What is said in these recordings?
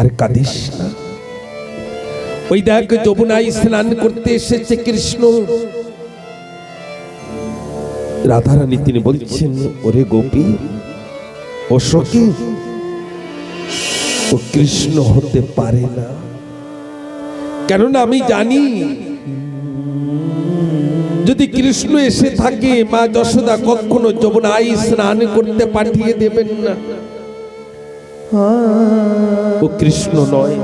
আর কাঁদিস না। ওই দেখ যমুনায় স্নান করতে এসেছে কৃষ্ণ। রাধারানী তিনি বলছেন, ওরে গোপী, ও সখী, ও কৃষ্ণ হতে পারে না, কেননা আমি জানি যদি কৃষ্ণ এসে থাকে মা যশোদা কখনো যমুনায় স্নান করতে পাঠিয়ে দেবেন না। ও কৃষ্ণ নয়।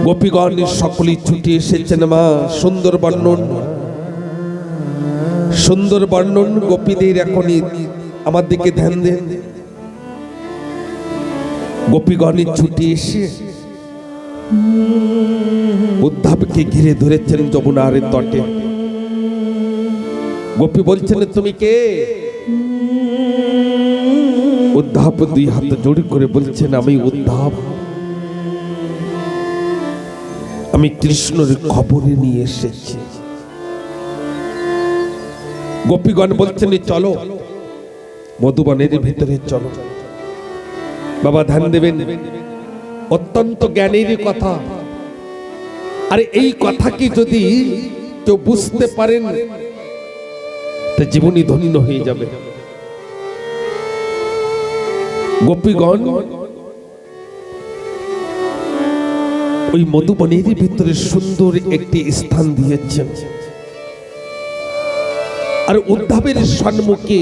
গোপীগণ সকলেই ছুটে এসেছেন মা। সুন্দর বর্ণন, সুন্দর বর্ণন গোপীদের। এখনই আমার দিকে ধ্যান দেন। গোপীগণে ছুটে এসে উদ্ধবকে ঘিরে ধরেছেন যমুনার তটে। গোপী বলছেন, তুমি কে? উদ্ধব দুই হাত জোড় করে বলছেন, আমি উদ্ধব, আমি কৃষ্ণের খবরে নিয়ে এসেছি। গোপীগণ বলছেন, চলো মধুবনের ভিতরে চলো। বাবা ধ্যান দেবেন, অত্যন্ত জ্ঞানের কথা। আর এই কথা কি যদি কেউ বুঝতে পারেন তা জীবনই ধন্য হয়ে যাবে। গোপীগণ ওই মধুবনের ভিতরে সুন্দর একটি স্থান দিয়েছেন। আর উদ্ধবের সম্মুখে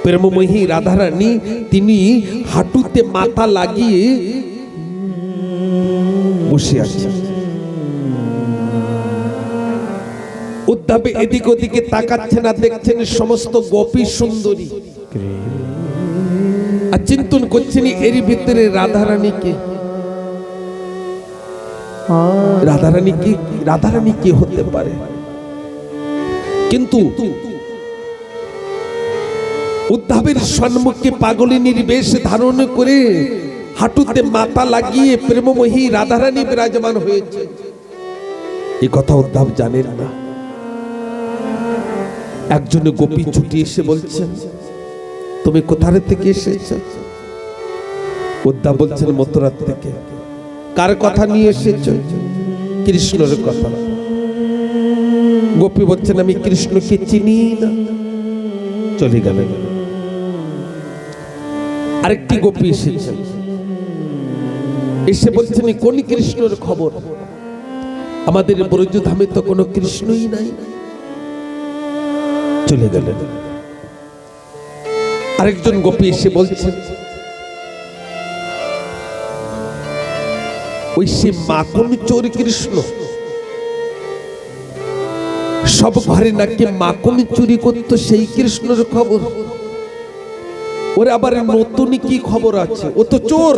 প্রেমময়ী রাধারানী তিনি হাঁটুতে মাথা লাগিয়ে বসে আছেন। উদ্ধব এদিক ওদিকে তাকাচ্ছেন আর দেখছেন সমস্ত গোপী সুন্দরী, আর চিন্তন করছেন এর ভিতরে রাধারানীকে। রাধারানী কি হতে পারে? কিন্তু উদ্ধবের সম্মুখে পাগলিনীর বেশ ধারণ করে হাঁটুতে মাথা লাগিয়ে প্রেমময়ী রাধারানী বিরাজমান হয়েছে। এই কথা উদ্ধব জানেন না। একজন গোপী ছুটি এসে বলছেন, তুমি কোথার থেকে এসেছ? উদ্ধব বলছেন, মথুরা থেকে। কার কথা নিয়ে এসেছ? কৃষ্ণের কথা। গোপী বলছেন, আমি কৃষ্ণকে চিনি না। চলে গেলেন। আরেকটি গোপী এসেছেন, এসে বলছেন, কোন কৃষ্ণের খবর? আমাদের ব্রজধামে তো কোনো কৃষ্ণই নাই। চলে গেলেন। আরেকজন গোপী এসে বলছেন, ওই সে মাখন চোর কৃষ্ণ, সব ঘরে নাকি মাখন চুরি করত, সেই কৃষ্ণের খবর। ওরে আবার নতুন কি খবর আছে? ও তো চোর,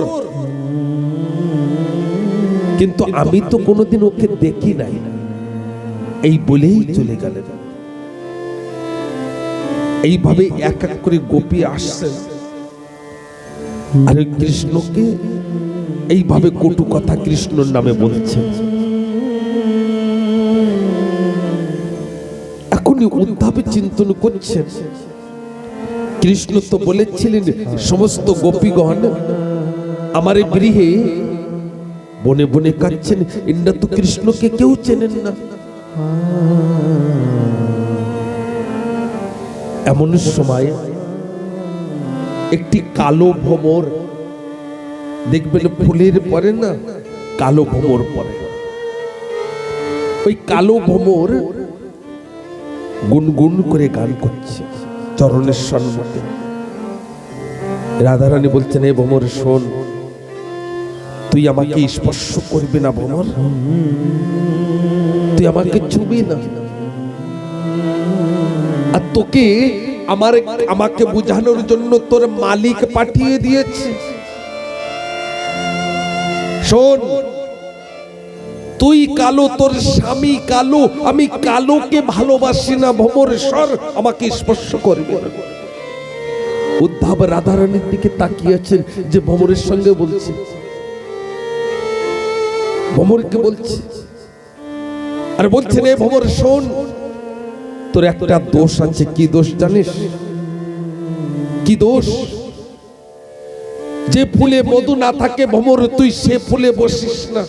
কিন্তু আমি তো কোনোদিন ওকে দেখি নাই। এই বলেই চলে গেলেন। এইভাবে এক এক করে গোপী আসছেন আর কৃষ্ণকে এইভাবে কটু কথা কৃষ্ণর নামে বলছেন। এখনই উদ্ধব চিন্তন করছেন, কৃষ্ণ তো বলেছিলেন সমস্ত গোপীগণ আমার গৃহে বনে বনে কাঁদছেন, ইন্দ্র তো কৃষ্ণকে কেউ চেনেন না। এমন সময় একটি কালো ভ্রমর, দেখবেন ফুলের পরে না কালো ভ্রমর পরে, ওই কালো ভ্রমর গুনগুন করে গান করছে চরণের সম্মুখে। রাধারানী বলছেন, এ ভ্রমর শোন, তুই আমাকে স্পর্শ করবি না ভ্রমর, তুই আমাকে ছুবি না। আর তোকে আমাকে বুঝানোর জন্য তোর মালিক পাঠিয়ে দিয়েছে। শোন, তুই কালো, তোর স্বামী কালো, আমি কালোকে ভালোবাসি না। ভ্রমর সর, আমাকে স্পর্শ করবে না। উদ্ধব রাধারানীর দিকে তাকিয়েছেন যে ভ্রমরের সঙ্গে বলছে, ভ্রমরকে বলছে, আর বলছেন, এ ভ্রমর শোন, তোর একটা দোষ আছে। কি দোষ জানিস? কি দোষ? যে ফুলে মধু না থাকে ভ্রমর, তুই সে ফুলে বসিস না।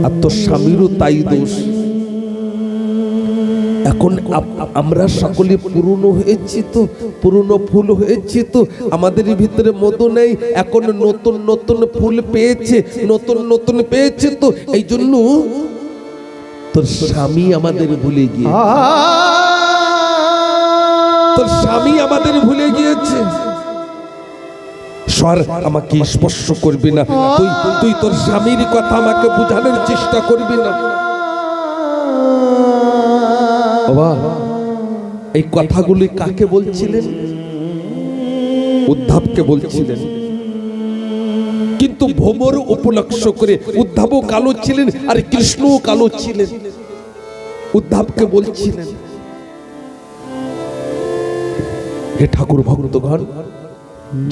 আর তোর স্বামীরও তাই দোষ। এখন আমরা সকলে পুরনো হয়েছি তো, পুরনো ফুল হয়েছি তো, আমাদের ভিতরে মধু নেই। এখন নতুন নতুন ফুল পেয়েছে, নতুন নতুন পেয়েছে তো এই জন্য তোর স্বামী আমাদের ভুলে গিয়েছে, তোর স্বামী আমাদের ভুলে গিয়েছে। সর, আমাকে স্পর্শ করবি না। তুই তোর স্বামীর কথা আমাকে বোঝানোর চেষ্টা করবি না। বাবা, এই কথাগুলি কাকে বলছিলেন? উদ্ধবকে বলছিলেন। কিন্তু ভ্রমর উপলক্ষ করে, উদ্ধবও কালো ছিলেন আর কৃষ্ণও কালো ছিলেন, উদ্ধবকে বলছিলেন, হে ঠাকুর ভক্তগণ,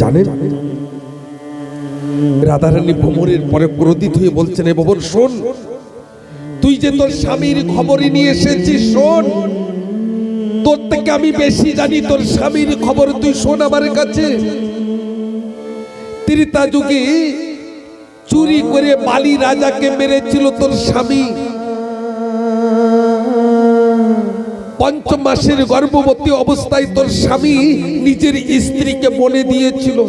জানেন রাধারানী ভ্রমরের পরে ক্রোধিত হয়ে বলছেন, এ ভ্রমর শোন, তুই যে তোর স্বামীর খবরই নিয়ে এসেছিস, শোন, তোর থেকে আমি বেশি জানি তোর স্বামীর খবর, তুই শোন আমার কাছে। ত্রেতা যুগে চুরি করে বালি রাজাকে মেরেছিল তোর স্বামী। 5 মাসের গর্ভবতী অবস্থায় তোর স্বামী নিজের স্ত্রীকে বলে দিয়েছিল।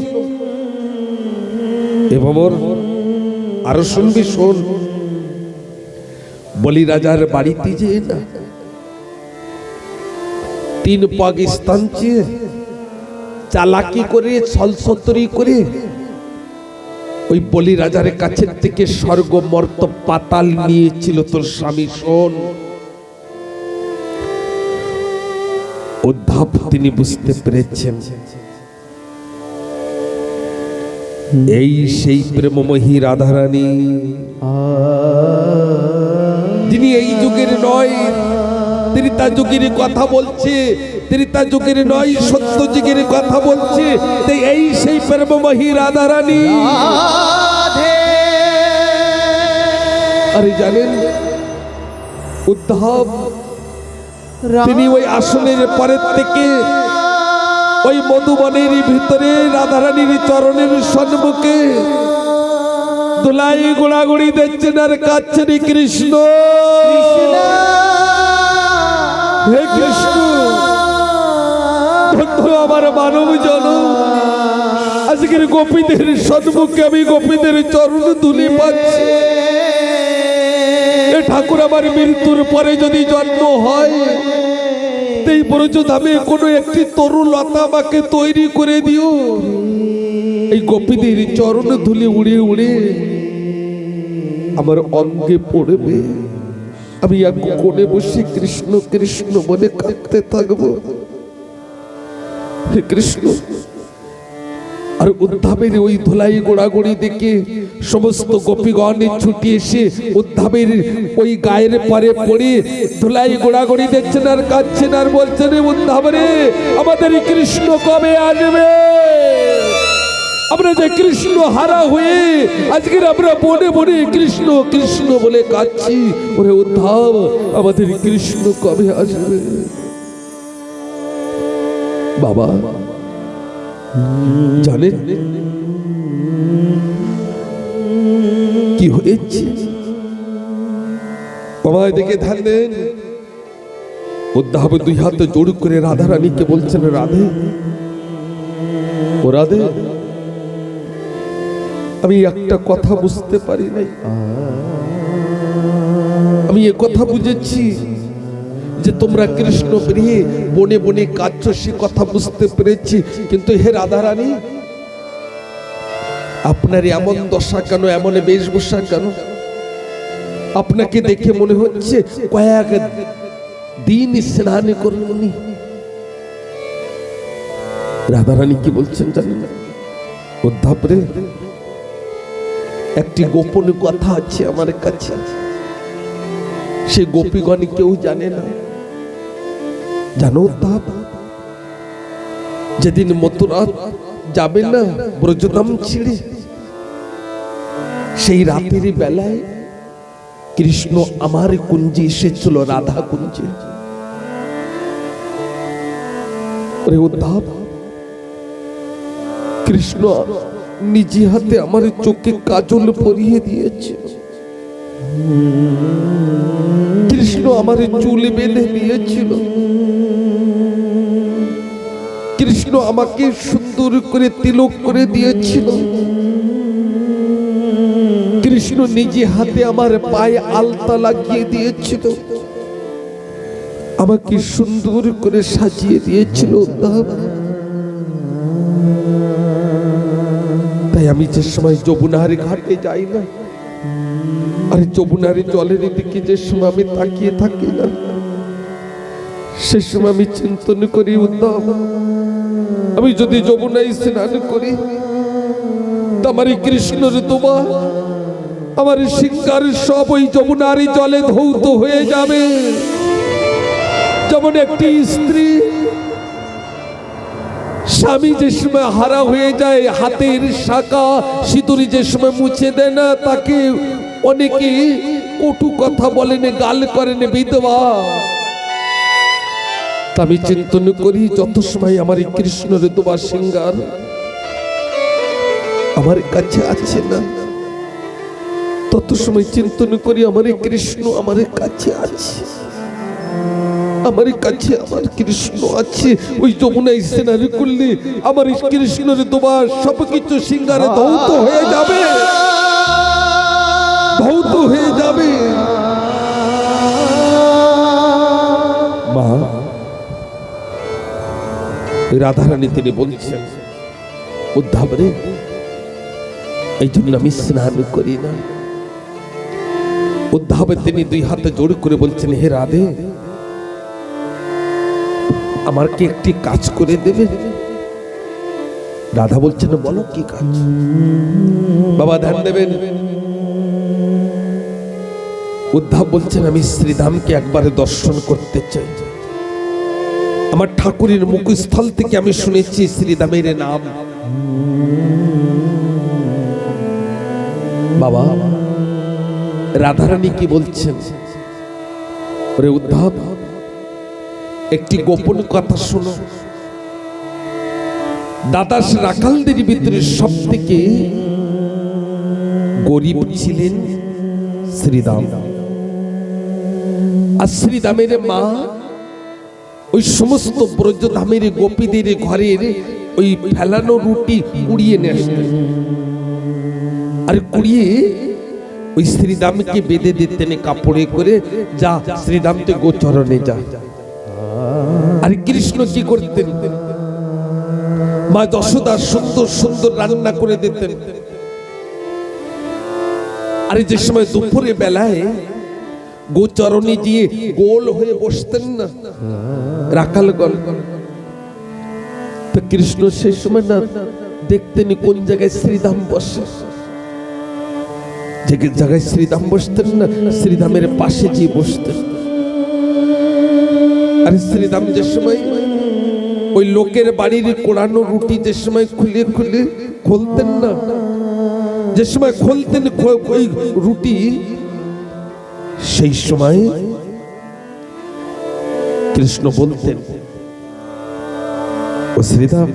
এবং আরো শুনবি, শোন, বলি রাজার বাড়িতে যে না 3 পাকিস্তান চেয়ে চালাকি করে, ছলছতরি করে ওই বলি রাজার কাছের থেকে স্বর্গ মর্ত পাতাল নিয়েছিল তোর স্বামী। শোন, উদ্ধব তিনি বুঝতে পেরেছেন এই সেই প্রেমময়ী রাধারানী, যিনি এই যুগের নয়, ত্রেতা যুগের কথা বলছে, ত্রেতা যুগের নয়, সত্য যুগের কথা বলছে। এই সেই প্রেমময়ী রাধারানী। আরে জানেন, উদ্ধব তিনি ওই আসনের পরের থেকে ওই মধুবনের ভিতরে রাধারানীর চরণের সম্মুখে দোলাই গোড়াগড়ি দিচ্ছেন আর কাচ্ছেন, কৃষ্ণ, হে কৃষ্ণ, বন্ধু আমার মানব জনম, আজকের গোপীদের সম্মুখে আমি গোপীদের চরণ ধুলি পাচ্ছি। এ ঠাকুর, আমার মৃত্যুর পরে যদি জন্ম হয়, এই ব্রজধামে কোনো একটি তরুলতা আমাকে তৈরি করে দিও। এই গোপীদের চরণ ধুলি উড়ে উড়ে আমার অঙ্গে পড়বে, আমি এক কোণে বসে কৃষ্ণ কৃষ্ণ বলে কাঁদতে থাকবো। হে কৃষ্ণ। আর উদ্ধবের ওই ধুলাই গোড়াগড়ি দেখে সমস্ত গোপীগণ ছুটি এসে উদ্ধবের ওই গায়ের পরে পড়ে ধুলাই গোড়াগড়ি দেখছেন আর কাঁদছেন আর বলছেন, উদ্ধব রে, আমাদের কৃষ্ণ কবে আসবে? আমরা যে কৃষ্ণ হারা হয়ে আজকের আমরা বনে বনে কৃষ্ণ কৃষ্ণ বলে কাঁদছি, ওরে উদ্ধব, আমাদের কৃষ্ণ কবে আসবে? বাবা জানেন কি হয়েছে? বাবায় দেখে ধ্যান দেন। উদ্ধব 2 হাত জোড় করে রাধারানীকে বলছেন, রাধে, ও রাধে, আমি একটা কথা বুঝতে পারি নাই। আমি এ কথা বুঝেছি যে তোমরা কৃষ্ণ প্রিয়ে বনে বনে কাঁদছ, সে কথা বুঝতে পেরেছি। কিন্তু হে রাধারানী, আপনার এমন দশা কেন, এমন বেশভূষা কেন? আপনাকে দেখে মনে হচ্ছে কয়েক দিন স্নান করুনি। রাধারানী কি বলছেন জানেন? উদ্ধব রে, একটি গোপন কথা আছে আমার কাছে, সে গোপীগণ কেউ জানে না। জানো উদ্ধব, যেদিন মথুরা যাবে না ব্রজধাম ছেড়ে, সেই রাতের বেলায় কৃষ্ণ আমার কুঞ্জে এসেছিল, রাধা কুঞ্জে। উদ্ধব, কৃষ্ণ নিজে হাতে আমার চোখে কাজল পরিয়ে দিয়েছে, কৃষ্ণ আমার চুল বেঁধে দিয়েছিল, কৃষ্ণ আমাকে সুন্দর করে তিলক করে দিয়েছিল, কৃষ্ণ নিজে হাতে আমার পায়ে আলতা লাগিয়ে দিয়েছিল, আমাকে সুন্দর করে সাজিয়ে দিয়েছিল। তাই আমি যে সময় যমুনার ঘাটে যাই না, আরে যমুনার জলের দিকে যে সময় আমি তাকিয়ে থাকি না, সে সময় আমি চিন্তন করি, উদ্ধব আমি যদি যমুনায় স্নান করি, আমার কৃষ্ণর তোমা আমার শিকার সব ওই যমুনার জলে ধৌত হয়ে যাবে। যেমন একটি স্ত্রী স্বামী যে সময় হারা হয়ে যায়, হাতের শাখা সিঁদুরি যে সময় মুছে দেয় না, তাকে অনেকে কটু কথা বলেন, গাল করেন বিধবা। আমি চিন্তন করি, যত সময় আমার কৃষ্ণের তোমার সিঙ্গার আমার কাছে আছে না, তত সময় চিন্তন করি আমার কৃষ্ণ আমার কাছে আছে, আমার কাছে আমার কৃষ্ণ আছে। ওই যমুনায় স্নান করলে আমার কৃষ্ণের তোমার সবকিছু সিঙ্গারে ধৌত হয়ে যাবে, ধৌত হয়ে যাবে। মা রাধারানী তিনি বলছেন, উদ্ধব রে, এই জন্য আমি স্নান করি না। উদ্ধবে তিনি দুই হাতে জোড় করে বলছেন, হে রাধে, আমার কি একটি কাজ করে দেবে? রাধা বলছেন, বলো কি কাজ? বাবা ধ্যান দেবেন। উদ্ধব বলছেন, আমি শ্রীধামকে একবারে দর্শন করতে চাই। আমার ঠাকুরের মুখস্থল থেকে আমি শুনেছি শ্রীধামের নাম। বাবা রাধারানী কি বলছেন, ওরে উদ্ধব, একটি গোপন কথা শোনো। দাদাস রাখালদের ভিতরে সব থেকে গরিব ছিলেন শ্রীদাম, আর শ্রীদামের মা ওই সমস্ত ব্রজধামের গোপীদের ঘরের ওই ফেলানো রুটি কুড়িয়ে নিয়ে আসতেন, আর কুড়িয়ে ওই শ্রীদামকে বেঁধে দিতেন কাপড়ে করে, যা শ্রীদাম তো গোচরণে যা। আর কৃষ্ণ কি করতেন, মা যশোদা সুন্দর সুন্দর রান্না করে দিতেন। আর যে সময় দুপুরে বেলায় গোচরণে গিয়ে গোল হয়ে বসতেন না রাখালগণ, তো কৃষ্ণ সেই সময় না দেখতেন কোন জায়গায় শ্রীধাম বসে। যে জায়গায় শ্রীধাম বসতেন না, শ্রীধামের পাশে গিয়ে বসতেন। আর শ্রীধাম যে সময় ওই লোকের বাড়ির কোড়ানো রুটি যে সময় খুলে খুলে খুলতেন না, যে সময় খুলতেন ওই রুটি, সেই সময় কৃষ্ণ বলতেন, ও শ্রীধাম,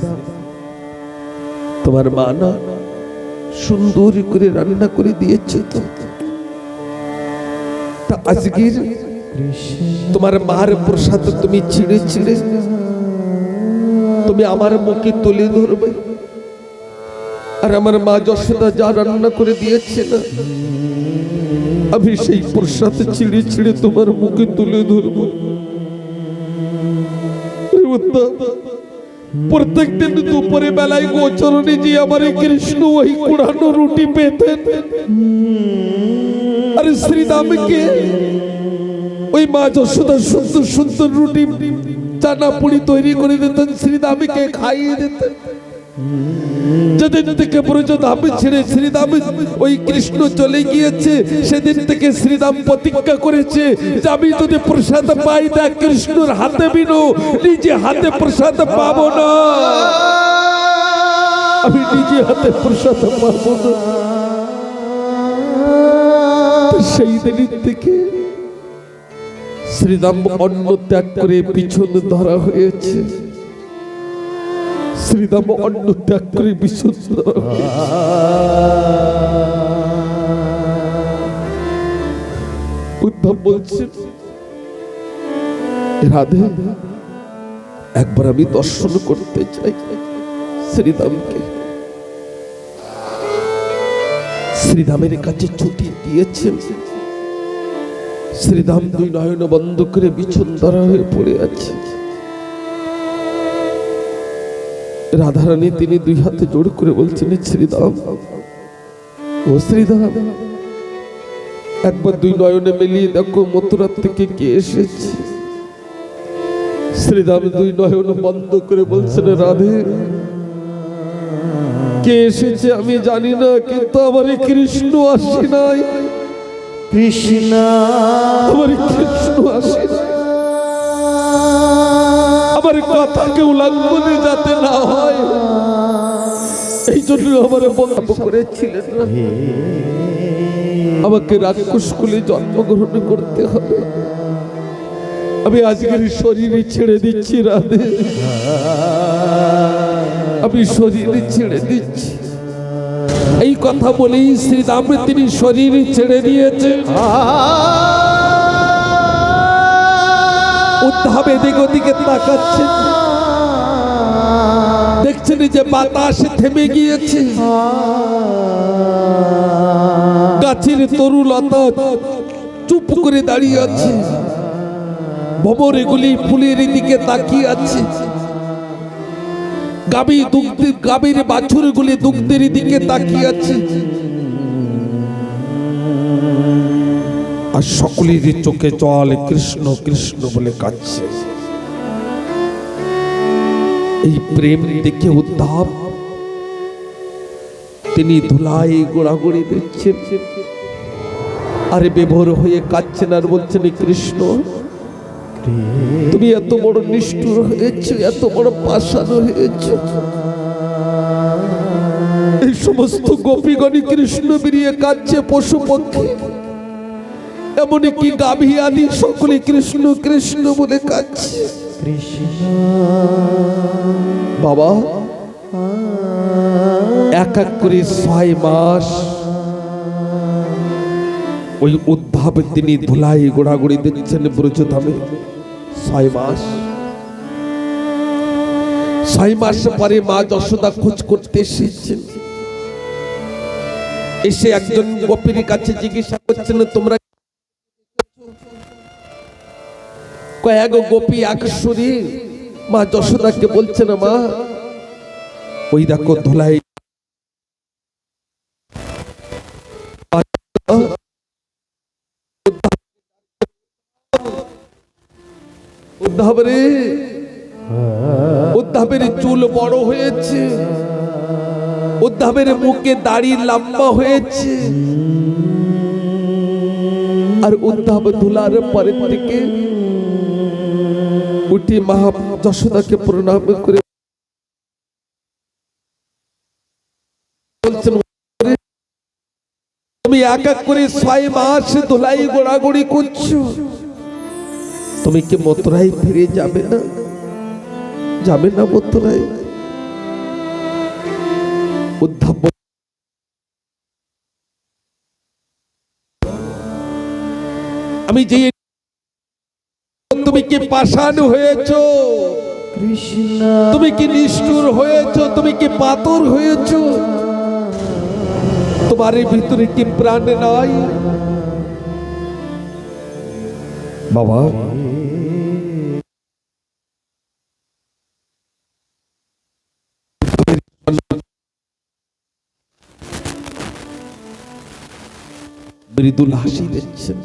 তোমার মা না সুন্দর করে রান্না করে দিয়েছে, তো তা আজকের তোমার মার প্রসাদ তুমি ছিঁড়ে ছিঁড়ে তুমি আমার মুখে তুলে ধরবে, আর আমার মা যশোদা যা রান্না করে দিয়েছে না, আমি সেই প্রসাদ ছিঁড়ে ছিঁড়ে তোমার মুখে তুলে ধরবো। প্রত্যেক দিন দুপুরে বেলায় গোচরণে যে আমার কৃষ্ণ ওই কুড়ানো রুটি পেতেন, আর শ্রীদামকে ওই মা যশোদা সুন্দর সুন্দর রুটি চানা পুরি তৈরি করে দিতেন, শ্রীদামকে খাইয়ে দিতেন। যেদিন থেকে ব্রজধাম ছেড়ে শ্রীদাম ওই কৃষ্ণ চলে গিয়েছে, সেদিন থেকে শ্রীদাম প্রতিজ্ঞা করেছে যে আমি যদি প্রসাদ পাই তা কৃষ্ণর হাতে বিনো, নিজে হাতে প্রসাদ পাবো না, আমি নিজে হাতে প্রসাদ পাবো না। সেই দিন থেকে শ্রীদাম অন্ন ত্যাগ করে পিছন ধরা হয়েছে। শ্রীদাম অন্ন ত্যাগ করে বিশুদ্ধ উদ্ধব বলছেন, রাধে একবার আমি দর্শন করতে চাই শ্রীদামকে। শ্রীদামের কাছে ছুটি দিয়েছেন। শ্রীদাম দুই নয়ন বন্ধ করে বিছন ধরা হয়ে পড়ে আছে। রাধারানী তিনি দুই হাতে জোড় করে বলছেন, শ্রীদাম, ও শ্রীদাম, একবার দুই নয়নে মিলিয়ে দেখো মথুরা থেকে কে এসেছে। শ্রীদাম দুই নয়ন বন্ধ করে বলছেন, রাধে কে এসেছে আমি জানি না, কিন্তু আমার কৃষ্ণ আসে নাই। কৃষ্ণ আমার কৃষ্ণ আসে নাই। আমার কথাকে উল্লঙ্ঘনে যাতে না হয়, এই জন্য আমার বন্ধ করেছিলেন না। আমাকে রাক্ষস কুলে জন্মগ্রহণ করতে হবে। আমি আজকের শরীরে ছেড়ে দিচ্ছি রাধে, আমি শরীরে ছেড়ে দিচ্ছি। এই কথা বলেই শ্রীরাম তিনি শরীর ছেড়ে দিয়েছেন। উদ্ধব এদিক ওদিকে তাকাচ্ছেন, দেখছেন যে বাতাস থেমে গিয়েছে। গাছের তরুলতা চুপ করে দাঁড়িয়ে আছে। ভ্রমরেগুলি ফুলের দিকে তাকিয়ে আছে। গাভীর বাছুরগুলি দুগ্ধের দিকে তাকিয়ে আছে। আর সকলের চোখে জল কৃষ্ণ কৃষ্ণ বলে কাঁদছে। এই প্রেম দেখে উদ্ধব তিনি ধুলাই গোড়াগড়ি দিচ্ছেন, আরে বেভোর হয়ে কাঁদছেন আর বলছেন, কৃষ্ণ তুমি এত বড় নিষ্ঠুর হয়েছো, এত বড় পাষাণ হয়েছো। এই সমস্ত গোপীগণী কৃষ্ণ বেরিয়ে কাঁদছে, পশু পক্ষী এমনকি গাভী আদি সকলে কৃষ্ণ কৃষ্ণ বলে কাঁদছে। বাবা এক এক করে 6 মাস ওই উদ্ধব তিনি ধুলাই গোড়াগড়ি দিচ্ছেন ব্রজধামে। 6 মাস। 6 মাস পরে মা যশোদা খোঁজ করতে এসেছেন। এসে একজন গোপীর কাছে জিজ্ঞাসা করছেন, তোমরা কয়েক গোপী এক সুরে মা যশোদাকে বলছেন, মা ওই দেখো ধুলাই উদ্ধবের চুল বড় হয়েছে, উদ্ধবের মুখে দাড়ি লম্বা হয়েছে। আর উদ্ধব ধুলার পরের থেকে উঠে মা যশোদাকে প্রণাম করে বলছেন, তুমি এক এক করে 6 মাস ধুলাই গোড়াগড়ি করছো, তুমি কি মথুরায় ফিরে যাবে না? যাবে না মথুরায়? উদ্ধব আমি যে তুমি কি পাষাণ হয়েছো, কৃষ্ণ তুমি কি নিষ্ঠুর হয়েছো, তুমি কি পাথর হয়েছো, তোমার ভিতরে কি প্রাণ নাই? বাবা মৃদুল হাসি দিচ্ছেন।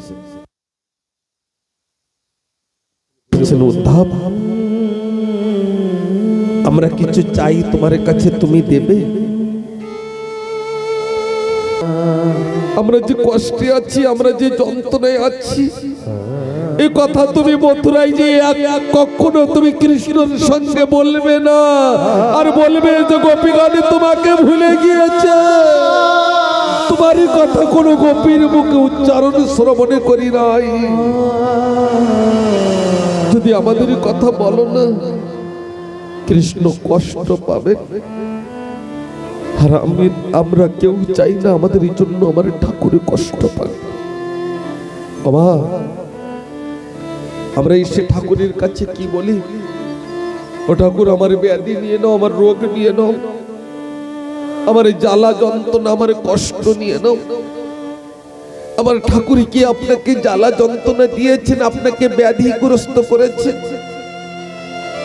উদ্ধব আমরা কিছু চাই তোমার কাছে, তুমি দেবে? আমরা যে কষ্টে আছি, আমরা যে যন্ত্রণায় আছি, এই কথা তুমি মথুরায় যে কখনো তুমি কৃষ্ণের সঙ্গে বলবে না। আর বলবে যে গোপীগণ তোমাকে ভুলে গিয়েছে। তোমার কথা কোনো গোপীর মুখে উচ্চারণ শ্রবণে করি নাই। যদি আমাদের কথা বলো না, কৃষ্ণ কষ্ট পাবে, আর আমরা কেউ চাই না আমাদের এই জন্য আমার ঠাকুর কষ্ট পাবে। বাবা, আমরা এসে ঠাকুরের কাছে কি বলি? ও ঠাকুর, আমার ব্যাধি নিয়ে নাও, আমার রোগ নিয়ে নাও, আমার জ্বালা যন্ত্রণা, আমার কষ্ট নিয়ে নাও। আমার ঠাকুর কি আপনাকে জ্বালা যন্ত্রণা দিয়েছেন? আপনাকে ব্যাধিগ্রস্ত করেছেন?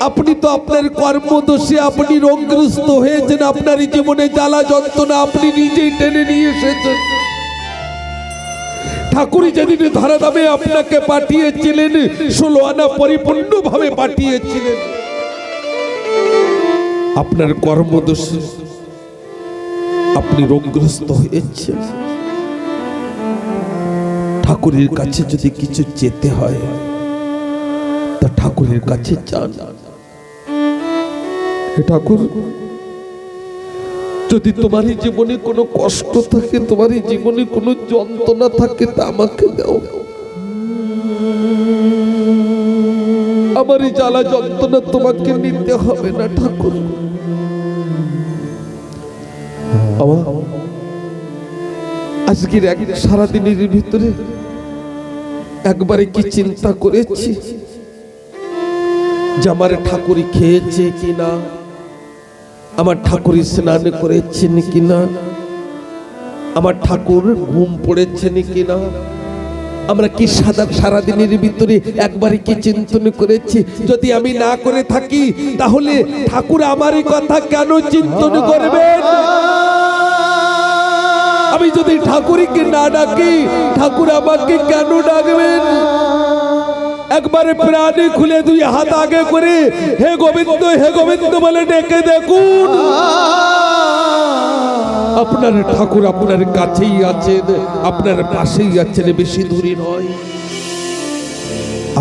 আপনি তো আপনার কর্মদোষে আপনি রোগগ্রস্ত হয়েছেন। আপনার জীবনে জ্বালা যন্ত্রণা আপনি নিজেই টেনে নিয়ে এসেছেন। ঠাকুর যেদিন ধরা দামে আপনাকে পাঠিয়েছিলেন, 16 আনা পরিপূর্ণভাবে পাঠিয়েছিলেন। আপনার কর্মদোষে আপনি রোগগ্রস্ত হয়েছেন। ঠাকুরের কাছে যদি কিছু চেতে হয় তা ঠাকুরের কাছে চান। ঠাকুর, যদি তোমার জীবনে কোনো কষ্ট থাকে, তোমার জীবনে কোনো যন্ত্রণা থাকে, তা আমাকে দাও। আমার এই জ্বালা যন্ত্রণা তোমাকে নিতে হবে না ঠাকুর। আজকের সারাদিনের ভিতরে একবারে কি চিন্তা করেছি যে আমার ঠাকুর খেয়েছে কিনা, আমার ঠাকুর স্নান করেছেন কিনা, আমার ঠাকুর ঘুম পড়েছেন কিনা? আমরা কি সারাদিনের ভিতরে একবারে কি চিন্তন করেছি? যদি আমি না করে থাকি তাহলে ঠাকুর আমার কথা কেন চিন্তন করবেন? আমি যদি ঠাকুরকে না ডাকি, ঠাকুর আমাকে কেন ডাকবেন? একবারে প্রাণে খুলে 2 হাত আগে করে হে গোবিন্দ, হে গোবিন্দ বলে ডেকে দেখুন। আপনার ঠাকুর আপনার কাছেই আছেন, আপনার পাশেই আছেন, বেশি দূরে নয়।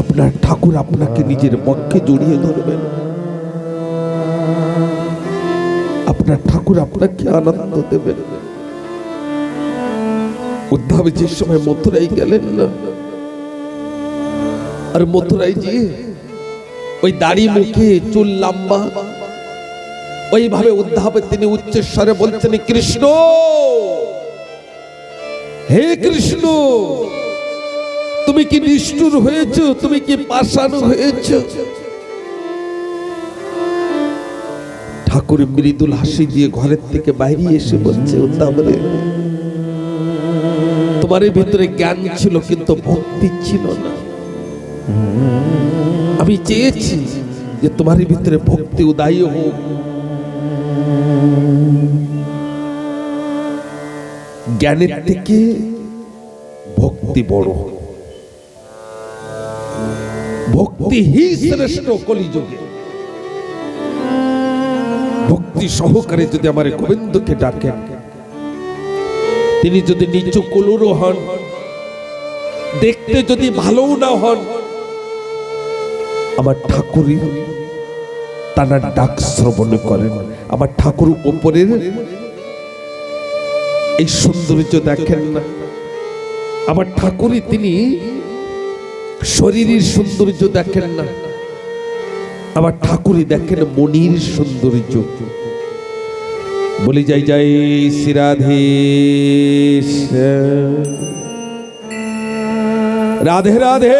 আপনার ঠাকুর আপনাকে নিজের পক্ষে জড়িয়ে ধরবেন। আপনার ঠাকুর আপনাকে আনন্দ দেবেন। উদ্ধব যে সময় মথুরায় গেলেন না, আর মথুরায় যে ওই দাড়ি মুখে চুল লম্বা, ওইভাবে উদ্ধব তিনি উচ্চস্বরে বলছেন, কৃষ্ণ, হে কৃষ্ণ, তুমি কি নিষ্ঠুর হয়েছো? তুমি কি পাষাণ হয়েছো? ঠাকুর মৃদুল হাসি দিয়ে ঘরের থেকে বাইরে এসে বলছে, উদ্ধব রে, তোমার ভিতরে জ্ঞান ছিল কিন্তু ভক্তি ছিল না। আমি চেয়েছি যে তোমার ভিতরে ভক্তি উদয় হোক। জ্ঞানের থেকে ভক্তি বড়, ভক্তি হি শ্রেষ্ঠ কলিযুগে। ভক্তি সহকারে যদি আমার গোবিন্দকে ডাকেন, তিনি যদি নিচু কুলুরও হন, দেখতে যদি ভালো না হন, আমার ঠাকুরই তার ডাক শ্রবণ করেন। আমার ঠাকুর উপরের এই সৌন্দর্য দেখেন না, আমার ঠাকুরই তিনি শরীরের সৌন্দর্য দেখেন না, আমার ঠাকুরই দেখেন মনির সৌন্দর্য। বলি যাই যাই শ্রী রাধে, রাধে রাধে।